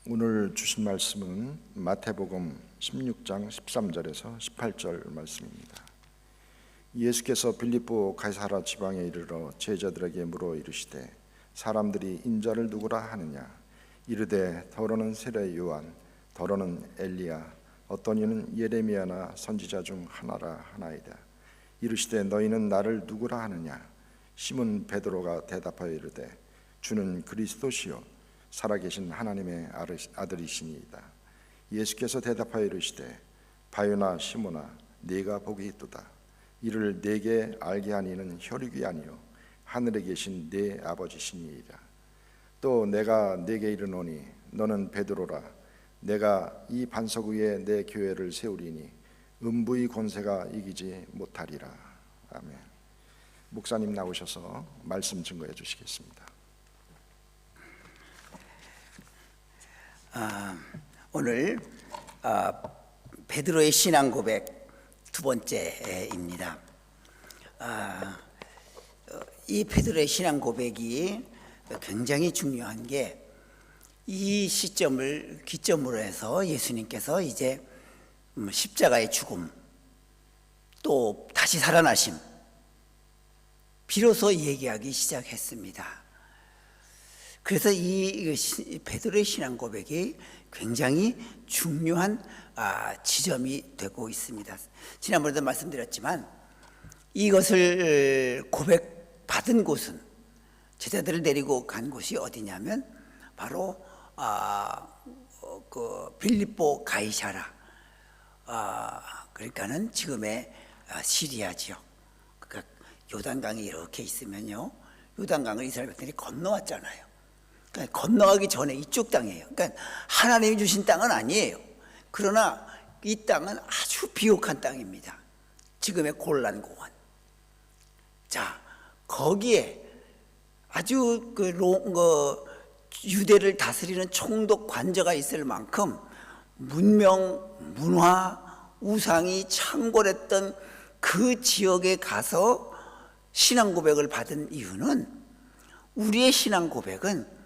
오늘 주신 말씀은 마태복음 16장 13절에서 18절 말씀입니다. 예수께서 빌립보 가이사랴 지방에 이르러 제자들에게 물어 이르시되 사람들이 인자를 누구라 하느냐? 이르되 더러는 세례 요한, 더러는 엘리야, 어떤 이는 예레미야나 선지자 중 하나라 하나이다. 이르시되 너희는 나를 누구라 하느냐? 시몬 베드로가 대답하여 이르되 주는 그리스도시요 살아계신 하나님의 아들이시니이다. 예수께서 대답하여 이르시되 바요나 시몬아 네가 복이 있도다. 이를 네게 알게 하니는 혈육이 아니요 하늘에 계신 네 아버지시니이다. 또 내가 네게 이르노니 너는 베드로라. 내가 이 반석 위에 내 교회를 세우리니 음부의 권세가 이기지 못하리라. 아멘. 목사님 나오셔서 말씀 증거해 주시겠습니다. 오늘 베드로의 신앙 고백 두 번째입니다. 이 베드로의 신앙 고백이 굉장히 중요한 게 이 시점을 기점으로 해서 예수님께서 이제 십자가의 죽음 또 다시 살아나심 비로소 얘기하기 시작했습니다. 그래서 이 베드로의 신앙 고백이 굉장히 중요한 지점이 되고 있습니다. 지난번에도 말씀드렸지만 이것을 고백받은 곳은 제자들을 데리고 간 곳이 어디냐면 바로 그 빌립보 가이사랴, 그러니까는 지금의 시리아 지역. 그러니까 요단강이 이렇게 있으면요, 요단강을 이스라엘 백성들이 건너왔잖아요. 그러니까 건너가기 전에 이쪽 땅이에요. 그러니까 하나님이 주신 땅은 아니에요. 그러나 이 땅은 아주 비옥한 땅입니다. 지금의 골란 고원. 자, 거기에 아주 유대를 다스리는 총독 관저가 있을 만큼 문명, 문화, 우상이 창궐했던 그 지역에 가서 신앙 고백을 받은 이유는 우리의 신앙 고백은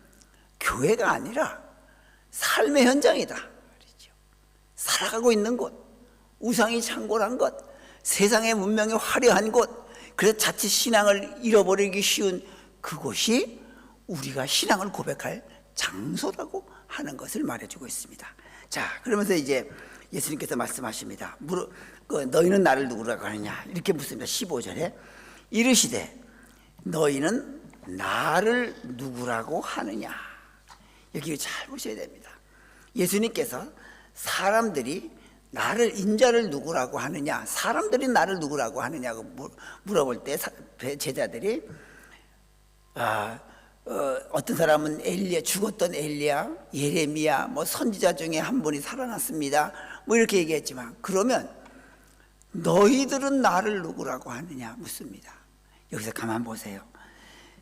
교회가 아니라 삶의 현장이다. 살아가고 있는 곳, 우상이 창궐한 곳, 세상의 문명이 화려한 곳, 그래서 자칫 신앙을 잃어버리기 쉬운 그곳이 우리가 신앙을 고백할 장소라고 하는 것을 말해주고 있습니다. 자, 그러면서 이제 예수님께서 말씀하십니다. 너희는 나를 누구라고 하느냐? 이렇게 묻습니다. 15절에 이르시되 너희는 나를 누구라고 하느냐? 여기 잘 보셔야 됩니다. 예수님께서 사람들이 나를 인자를 누구라고 하느냐, 사람들이 나를 누구라고 하느냐고 물어볼 때 제자들이 어떤 사람은 엘리야, 죽었던 엘리야, 예레미야, 선지자 중에 한 분이 살아났습니다, 이렇게 얘기했지만, 그러면 너희들은 나를 누구라고 하느냐 묻습니다. 여기서 가만 보세요.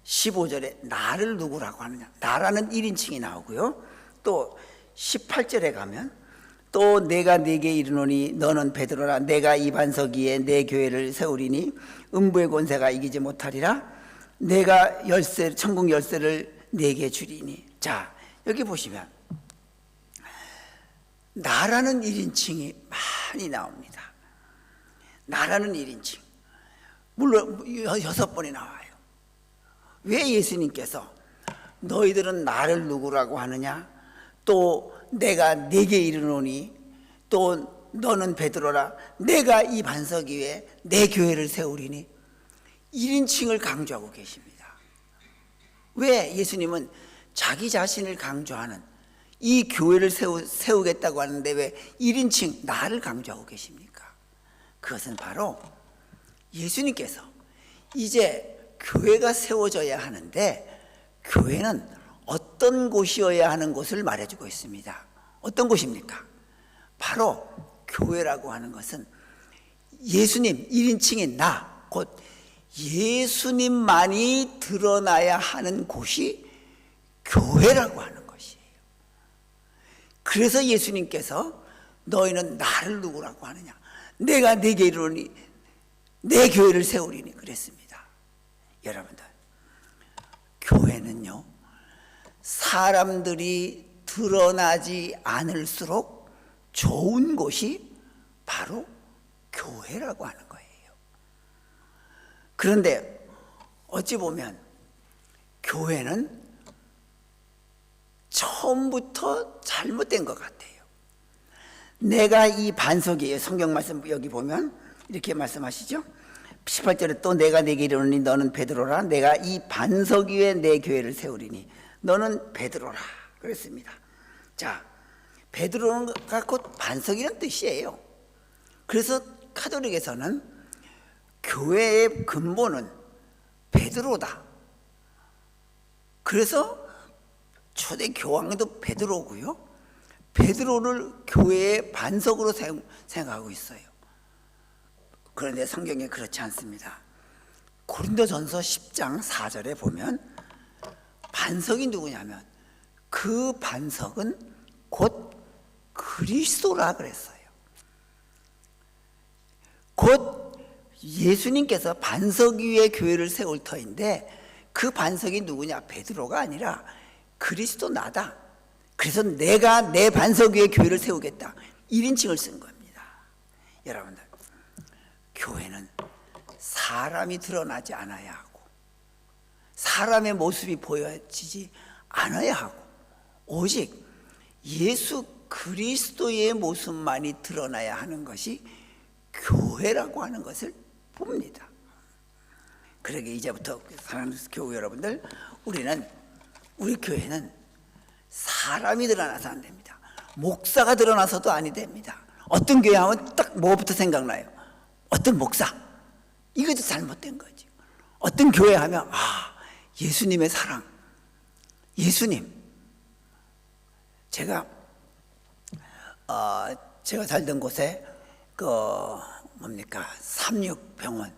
15절에 나를 누구라고 하느냐, 나라는 1인칭이 나오고요. 또 18절에 가면 또 내가 네게 이르노니 너는 베드로라. 내가 이 반석 위에 내 교회를 세우리니 음부의 권세가 이기지 못하리라. 내가 천국 열쇠를 네게 주리니. 자, 여기 보시면 나라는 1인칭이 많이 나옵니다. 나라는 1인칭 물론 6번이 나와요. 왜 예수님께서 너희들은 나를 누구라고 하느냐, 또 내가 네게 이르노니, 또 너는 베드로라. 내가 이 반석 위에 내 교회를 세우리니 1인칭을 강조하고 계십니다. 왜 예수님은 자기 자신을 강조하는 이 교회를 세우겠다고 하는데 왜 1인칭 나를 강조하고 계십니까? 그것은 바로 예수님께서 이제 교회가 세워져야 하는데 교회는 어떤 곳이어야 하는 것을 말해주고 있습니다. 어떤 곳입니까? 바로 교회라고 하는 것은 예수님 1인칭인 나, 곧 예수님만이 드러나야 하는 곳이 교회라고 하는 것이에요. 그래서 예수님께서 너희는 나를 누구라고 하느냐, 내가 네게 이르노니 내 교회를 세우리니 그랬습니다. 여러분들, 교회는요 사람들이 드러나지 않을수록 좋은 곳이 바로 교회라고 하는 거예요. 그런데 어찌 보면 교회는 처음부터 잘못된 것 같아요. 내가 이 반석이에요. 성경 말씀 여기 보면 이렇게 말씀하시죠. 18절에 또 내가 내게 이르노니 너는 베드로라. 내가 이 반석 위에 내 교회를 세우리니 너는 베드로라 그랬습니다. 자, 베드로가 곧 반석이라는 뜻이에요. 그래서 카톨릭에서는 교회의 근본은 베드로다. 그래서 초대 교황도 베드로고요. 베드로를 교회의 반석으로 생각하고 있어요. 그런데 성경에 그렇지 않습니다. 고린도전서 10장 4절에 보면 반석이 누구냐면 그 반석은 곧 그리스도라 그랬어요. 곧 예수님께서 반석 위에 교회를 세울 터인데 그 반석이 누구냐? 베드로가 아니라 그리스도 나다. 그래서 내가 내 반석 위에 교회를 세우겠다. 1인칭을 쓴 겁니다. 여러분들, 교회는 사람이 드러나지 않아야 하고 사람의 모습이 보여지지 않아야 하고 오직 예수 그리스도의 모습만이 드러나야 하는 것이 교회라고 하는 것을 봅니다. 그러게 이제부터 사랑하는 교회 여러분들, 우리 교회는 사람이 드러나서 안 됩니다. 목사가 드러나서도 아니 됩니다. 어떤 교회 하면 딱 뭐부터 생각나요? 어떤 목사, 이것도 잘못된 거죠. 어떤 교회 하면 예수님의 사랑, 예수님. 제가 살던 곳에 삼육병원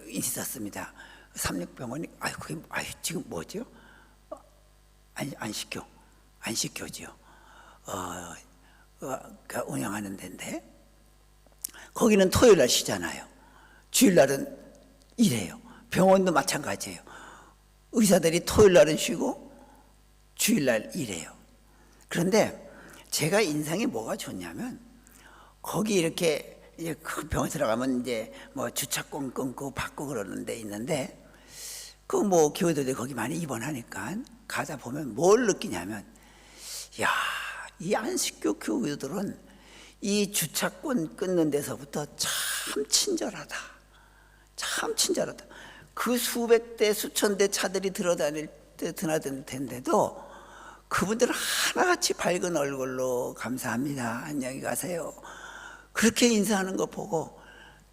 있었습니다. 삼육병원이 그게 지금 뭐죠? 안식교죠. 운영하는 데인데 거기는 토요일 날 쉬잖아요. 주일 날은 일해요. 병원도 마찬가지예요. 의사들이 토요일 날은 쉬고 주일 날 일해요. 그런데 제가 인상이 뭐가 좋냐면 거기 이렇게 그 병원 들어가면 이제 뭐 주차권 끊고 받고 그러는 데 있는데 교회들이 거기 많이 입원하니까 가다 보면 뭘 느끼냐면 이 안식교 교회들은 이 주차권 끊는 데서부터 참 친절하다. 참 친절하다. 그 수백 대 수천 대 차들이 드나들 텐데도 그분들은 하나같이 밝은 얼굴로 감사합니다. 안녕히 가세요. 그렇게 인사하는 거 보고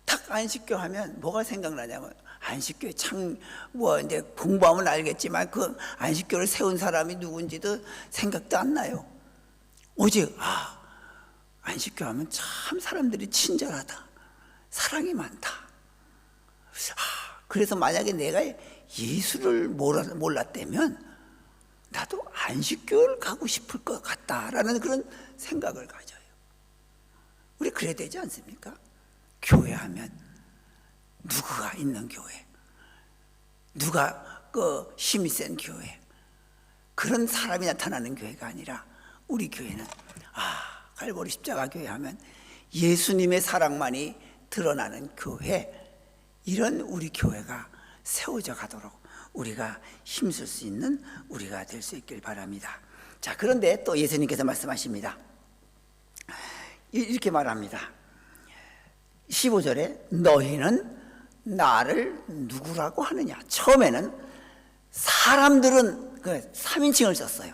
딱 안식교 하면 뭐가 생각나냐면 안식교에 이제 공부하면 알겠지만 그 안식교를 세운 사람이 누군지도 생각도 안 나요. 오직 안식교 하면 참 사람들이 친절하다. 사랑이 많다. 그래서 만약에 내가 예수를 몰랐다면 나도 안식교를 가고 싶을 것 같다라는 그런 생각을 가져요. 우리 그래야 되지 않습니까? 교회하면 누구가 있는 교회, 누가 힘이 센 교회, 그런 사람이 나타나는 교회가 아니라 우리 교회는 갈보리 십자가 교회 하면 예수님의 사랑만이 드러나는 교회, 이런 우리 교회가 세워져 가도록 우리가 힘쓸 수 있는 우리가 될 수 있길 바랍니다. 자, 그런데 또 예수님께서 말씀하십니다. 이렇게 말합니다. 15절에 너희는 나를 누구라고 하느냐. 처음에는 사람들은 3인칭을 썼어요.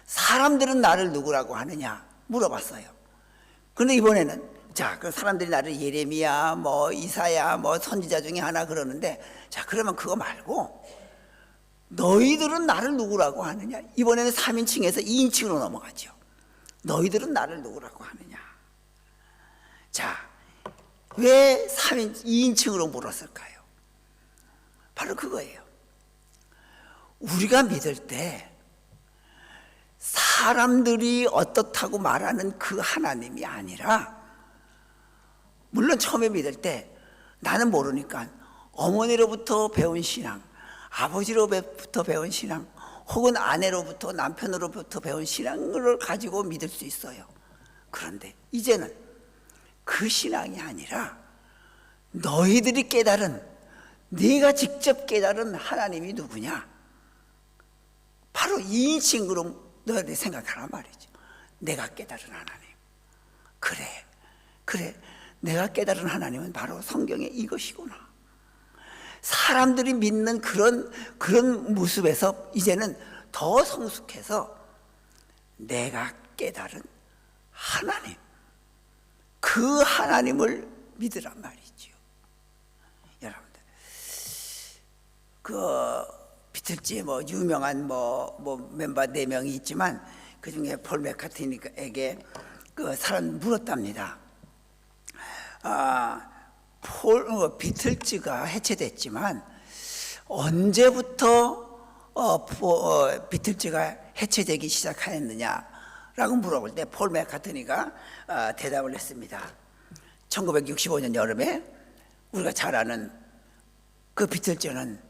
사람들은 나를 누구라고 하느냐 물어봤어요. 그런데 이번에는 그 사람들이 나를 예레미야, 이사야, 선지자 중에 하나 그러는데, 그러면 그거 말고 너희들은 나를 누구라고 하느냐. 이번에는 3인칭에서 2인칭으로 넘어가죠. 너희들은 나를 누구라고 하느냐. 왜 2인칭으로 물었을까요? 바로 그거예요. 우리가 믿을 때 사람들이 어떻다고 말하는 그 하나님이 아니라, 물론 처음에 믿을 때 나는 모르니까 어머니로부터 배운 신앙, 아버지로부터 배운 신앙, 혹은 아내로부터 남편으로부터 배운 신앙을 가지고 믿을 수 있어요. 그런데 이제는 그 신앙이 아니라 너희들이 깨달은, 네가 직접 깨달은 하나님이 누구냐? 바로 이 친구로 너희들이 생각하란 말이죠. 내가 깨달은 하나님. 그래 내가 깨달은 하나님은 바로 성경의 이것이구나. 사람들이 믿는 그런 모습에서 이제는 더 성숙해서 내가 깨달은 하나님, 그 하나님을 믿으란 말이죠. 여러분들, 그 비틀즈의 유명한 멤버 4명이 있지만 그 중에 폴 맥카트니에게 그 사람 물었답니다. 비틀즈가 해체됐지만 언제부터 비틀즈가 해체되기 시작하였느냐라고 물어볼 때 폴 맥카트니가 대답을 했습니다. 1965년 여름에 우리가 잘 아는 그 비틀즈는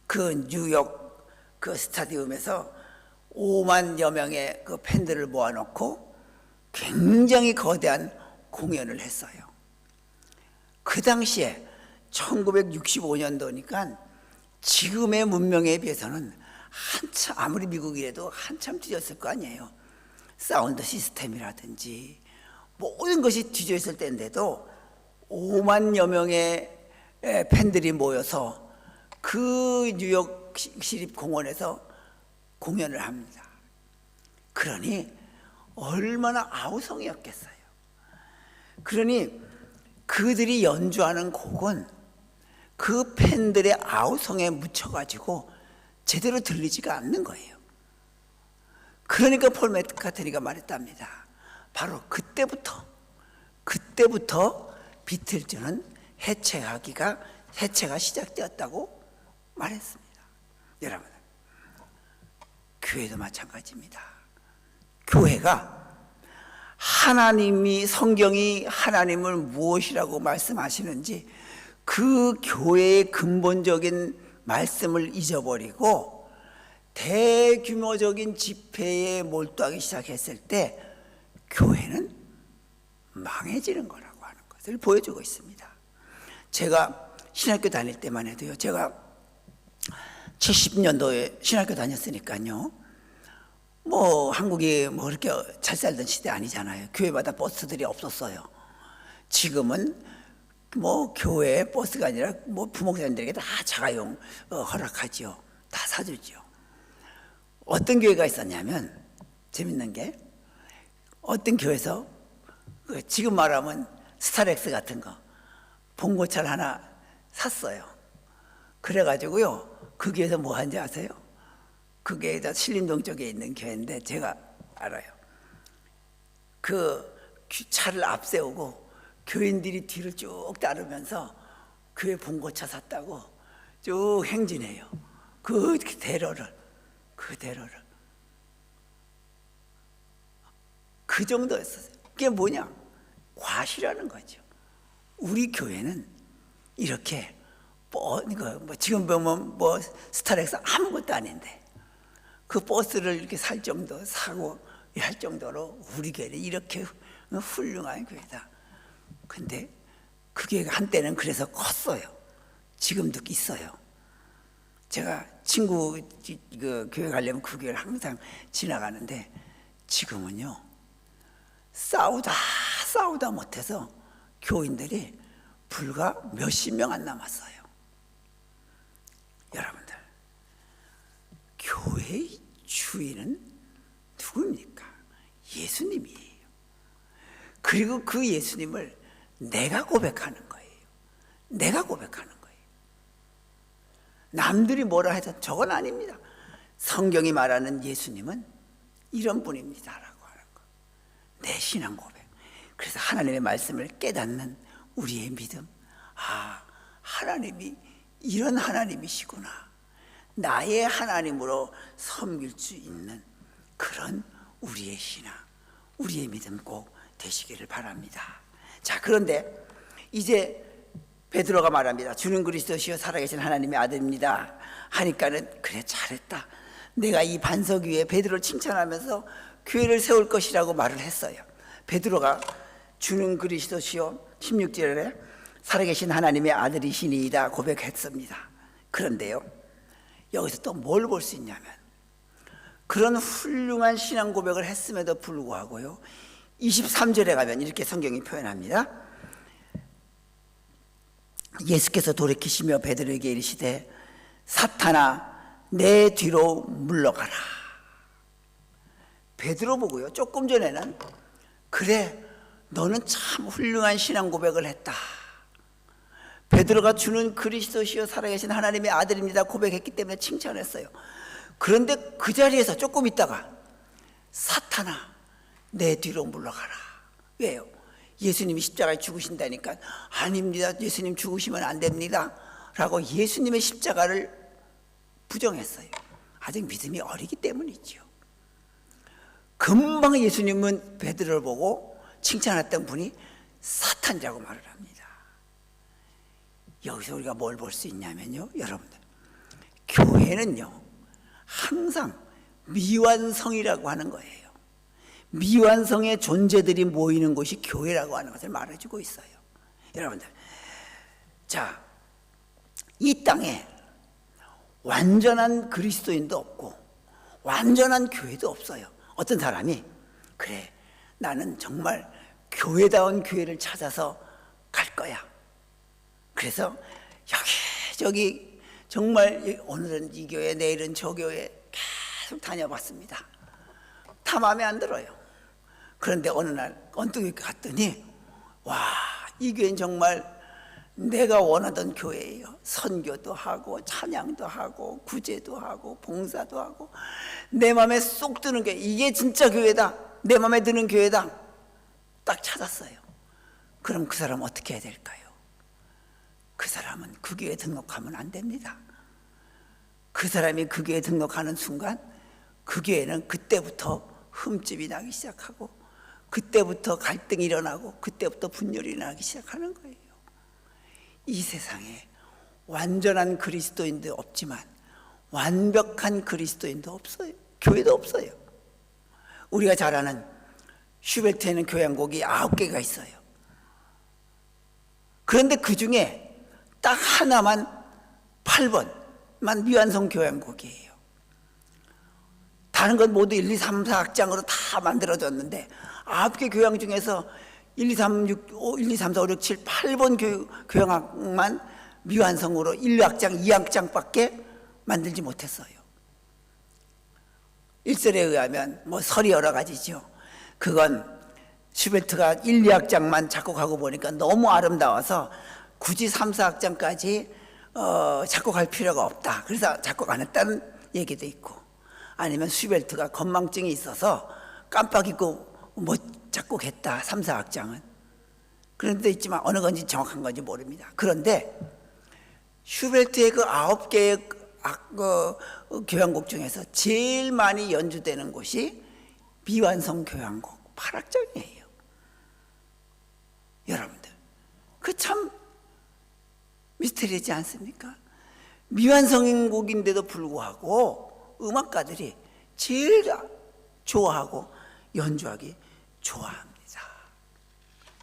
그 뉴욕 그 스타디움에서 5만여 명의 그 팬들을 모아놓고 굉장히 거대한 공연을 했어요. 그 당시에 1965년도니까 지금의 문명에 비해서는 한참, 아무리 미국이라도 한참 뒤졌을 거 아니에요. 사운드 시스템이라든지 모든 것이 뒤져 있을 때인데도 5만여 명의 팬들이 모여서 그 뉴욕 시립공원에서 공연을 합니다. 그러니 얼마나 아우성이었겠어요. 그러니 그들이 연주하는 곡은 그 팬들의 아우성에 묻혀가지고 제대로 들리지가 않는 거예요. 그러니까 폴 맥카트니가 말했답니다. 바로 그때부터 비틀즈는 해체가 시작되었다고 말했습니다. 여러분, 교회도 마찬가지입니다. 교회가 성경이 하나님을 무엇이라고 말씀하시는지 그 교회의 근본적인 말씀을 잊어버리고 대규모적인 집회에 몰두하기 시작했을 때 교회는 망해지는 거라고 하는 것을 보여주고 있습니다. 제가 신학교 다닐 때만 해도요, 제가 70년도에 신학교 다녔으니까요, 한국이 그렇게 잘 살던 시대 아니잖아요. 교회마다 버스들이 없었어요. 지금은 교회 버스가 아니라 부목사님들에게 다 자가용 허락하죠. 다 사주죠. 어떤 교회가 있었냐면 재밌는 게, 어떤 교회에서 지금 말하면 스타렉스 같은 거 봉고차를 하나 샀어요. 그래가지고요, 그 교회에서 뭐 하는지 아세요? 그 교회가 신림동 쪽에 있는 교회인데 제가 알아요. 그 차를 앞세우고 교인들이 뒤를 쭉 따르면서 교회 봉고차 샀다고 쭉 행진해요. 그 대로를 그 정도였어요. 그게 뭐냐? 과시라는 거죠. 우리 교회는 이렇게 지금 보면 스타렉스 아무것도 아닌데 그 버스를 이렇게 살 정도 사고 할 정도로 우리 교회는 이렇게 훌륭한 교회다. 근데 그 교회가 한때는 그래서 컸어요. 지금도 있어요. 제가 친구 그 교회 가려면 그 교회를 항상 지나가는데 지금은요, 싸우다 못해서 교인들이 불과 몇십 명 안 남았어요. 여러분들, 교회의 주인은 누굽니까? 예수님이에요. 그리고 그 예수님을 내가 고백하는 거예요. 내가 고백하는 거예요. 남들이 뭐라 해도 저건 아닙니다. 성경이 말하는 예수님은 이런 분입니다라고 하는 거. 내 신앙 고백. 그래서 하나님의 말씀을 깨닫는 우리의 믿음. 하나님이 이런 하나님이시구나. 나의 하나님으로 섬길 수 있는 그런 우리의 신앙, 우리의 믿음 꼭 되시기를 바랍니다. 자, 그런데 이제 베드로가 말합니다. 주는 그리스도시요 살아계신 하나님의 아들입니다 하니까는, 그래 잘했다. 내가 이 반석 위에 베드로를 칭찬하면서 교회를 세울 것이라고 말을 했어요. 베드로가 주는 그리스도시요 16절에 살아계신 하나님의 아들이시니이다 고백했습니다. 그런데요, 여기서 또 뭘 볼 수 있냐면, 그런 훌륭한 신앙 고백을 했음에도 불구하고요, 23절에 가면 이렇게 성경이 표현합니다. 예수께서 돌이키시며 베드로에게 이르시되 사탄아 내 뒤로 물러가라. 베드로 보고요, 조금 전에는 그래 너는 참 훌륭한 신앙 고백을 했다, 베드로가 주는 그리스도시요 살아계신 하나님의 아들입니다 고백했기 때문에 칭찬했어요. 그런데 그 자리에서 조금 있다가 사탄아 내 뒤로 물러가라. 왜요? 예수님이 십자가에 죽으신다니까. 아닙니다, 예수님 죽으시면 안 됩니다 라고 예수님의 십자가를 부정했어요. 아직 믿음이 어리기 때문이죠. 금방 예수님은 베드로를 보고 칭찬했던 분이 사탄이라고 말을 합니다. 여기서 우리가 뭘 볼 수 있냐면요, 여러분들, 교회는요 항상 미완성이라고 하는 거예요. 미완성의 존재들이 모이는 곳이 교회라고 하는 것을 말해주고 있어요. 여러분들, 자, 이 땅에 완전한 그리스도인도 없고 완전한 교회도 없어요. 어떤 사람이 그래 나는 정말 교회다운 교회를 찾아서 갈 거야, 그래서 여기저기 정말 오늘은 이 교회 내일은 저 교회 계속 다녀봤습니다. 다 마음에 안 들어요. 그런데 어느 날 언뜻 갔더니 와, 이 교회는 정말 내가 원하던 교회예요. 선교도 하고 찬양도 하고 구제도 하고 봉사도 하고 내 마음에 쏙 드는 교회, 이게 진짜 교회다, 내 마음에 드는 교회다 딱 찾았어요. 그럼 그 사람 어떻게 해야 될까요? 그 사람은 그 교회에 등록하면 안 됩니다. 그 사람이 그 교회에 등록하는 순간 그 교회는 그때부터 흠집이 나기 시작하고 그때부터 갈등이 일어나고 그때부터 분열이 일어나기 시작하는 거예요. 이 세상에 완전한 그리스도인도 없지만 완벽한 그리스도인도 없어요. 교회도 없어요. 우리가 잘 아는 슈베트에는 교향곡이 9개가 있어요. 그런데 그 중에 딱 하나만 8번만 미완성 교향곡이에요. 다른 건 모두 1, 2, 3, 4악장으로 다 만들어졌는데 9개 교향 중에서 1, 2, 3, 6, 1, 2, 3, 4, 5, 6, 7, 8번 교향악만 미완성으로 1악장, 2악장밖에 만들지 못했어요. 일설에 의하면 뭐 설이 여러 가지죠. 그건 슈베트가 1, 2악장만 작곡하고 보니까 너무 아름다워서 굳이 3, 4악장까지 작곡할 필요가 없다, 그래서 작곡 안 했다는 얘기도 있고, 아니면 슈베트가 건망증이 있어서 깜빡 잊고 못 작곡했다, 3, 4악장은. 그런 데도 있지만 어느 건지 정확한 건지 모릅니다. 그런데 슈베트의 그 9개의 교향곡 중에서 제일 많이 연주되는 곳이 미완성 교향곡 8악장이에요. 여러분들, 그 참 미스터리지 않습니까? 미완성인 곡인데도 불구하고 음악가들이 제일 좋아하고 연주하기 좋아합니다.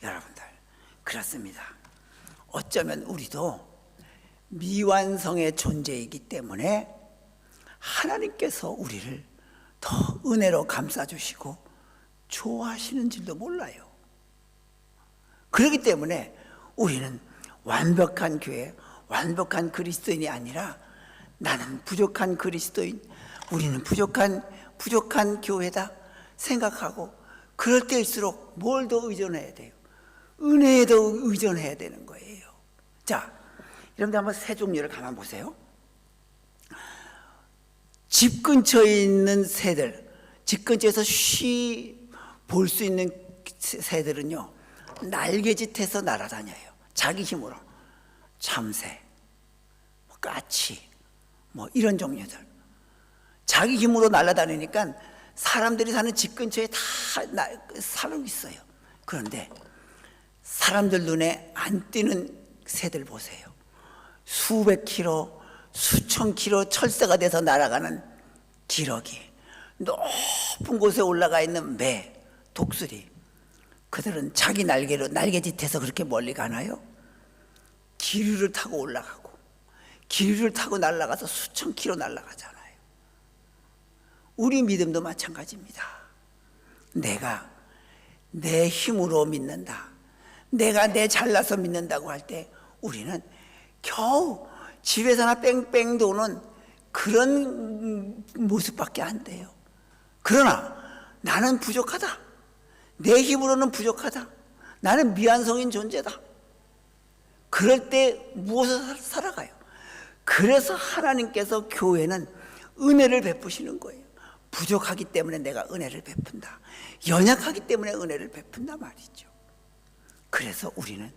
여러분들, 그렇습니다. 어쩌면 우리도 미완성의 존재이기 때문에 하나님께서 우리를 더 은혜로 감싸주시고 좋아하시는 줄도 몰라요. 그렇기 때문에 우리는 완벽한 교회, 완벽한 그리스도인이 아니라 나는 부족한 그리스도인, 우리는 부족한 교회다 생각하고, 그럴 때일수록 뭘 더 의존해야 돼요? 은혜에 더 의존해야 되는 거예요. 자, 여러분들 한번 세 종류를 가만 보세요. 집 근처에 있는 새들, 집 근처에서 볼 수 있는 새들은요, 날개짓해서 날아다녀요. 자기 힘으로. 참새, 까치, 뭐 이런 종류들. 자기 힘으로 날아다니니까 사람들이 사는 집 근처에 다 살고 있어요. 그런데 사람들 눈에 안 띄는 새들 보세요. 수백 킬로, 수천 킬로 철새가 돼서 날아가는 기러기, 높은 곳에 올라가 있는 매, 독수리, 그들은 자기 날개로 날개짓해서 그렇게 멀리 가나요? 기류를 타고 올라가고 기류를 타고 날아가서 수천 킬로 날아가잖아요. 우리 믿음도 마찬가지입니다. 내가 내 힘으로 믿는다, 내가 내 잘나서 믿는다고 할 때 우리는 겨우 집에서나 뺑뺑 도는 그런 모습밖에 안 돼요. 그러나 나는 부족하다, 내 힘으로는 부족하다, 나는 미완성인 존재다. 그럴 때 무엇을 살아가요? 그래서 하나님께서 교회는 은혜를 베푸시는 거예요. 부족하기 때문에 내가 은혜를 베푼다, 연약하기 때문에 은혜를 베푼다 말이죠. 그래서 우리는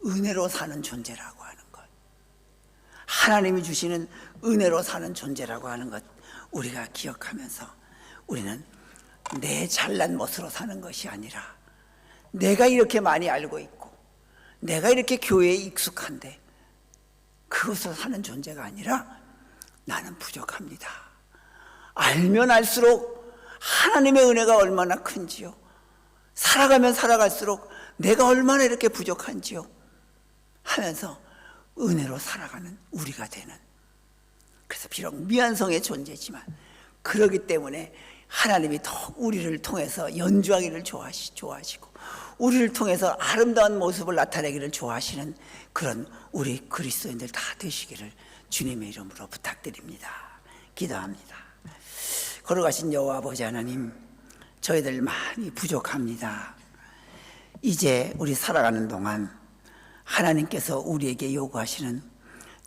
은혜로 사는 존재라고 하는 것, 하나님이 주시는 은혜로 사는 존재라고 하는 것 우리가 기억하면서 우리는 내 잘난 멋으로 사는 것이 아니라, 내가 이렇게 많이 알고 있고 내가 이렇게 교회에 익숙한데 그것으로 사는 존재가 아니라, 나는 부족합니다, 알면 알수록 하나님의 은혜가 얼마나 큰지요, 살아가면 살아갈수록 내가 얼마나 이렇게 부족한지요 하면서 은혜로 살아가는 우리가 되는, 그래서 비록 미완성의 존재지만 그러기 때문에 하나님이 더욱 우리를 통해서 연주하기를 좋아하시고 우리를 통해서 아름다운 모습을 나타내기를 좋아하시는 그런 우리 그리스도인들 다 되시기를 주님의 이름으로 부탁드립니다. 기도합니다. 걸어가신 여호와 아버지 하나님, 저희들 많이 부족합니다. 이제 우리 살아가는 동안 하나님께서 우리에게 요구하시는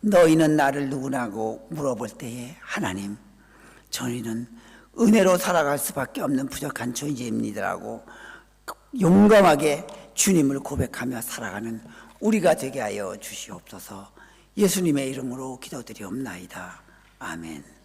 너희는 나를 누구냐고 물어볼 때에, 하나님, 저희는 은혜로 살아갈 수밖에 없는 부족한 존재입니다라고 용감하게 주님을 고백하며 살아가는 우리가 되게 하여 주시옵소서. 예수님의 이름으로 기도드리옵나이다. 아멘.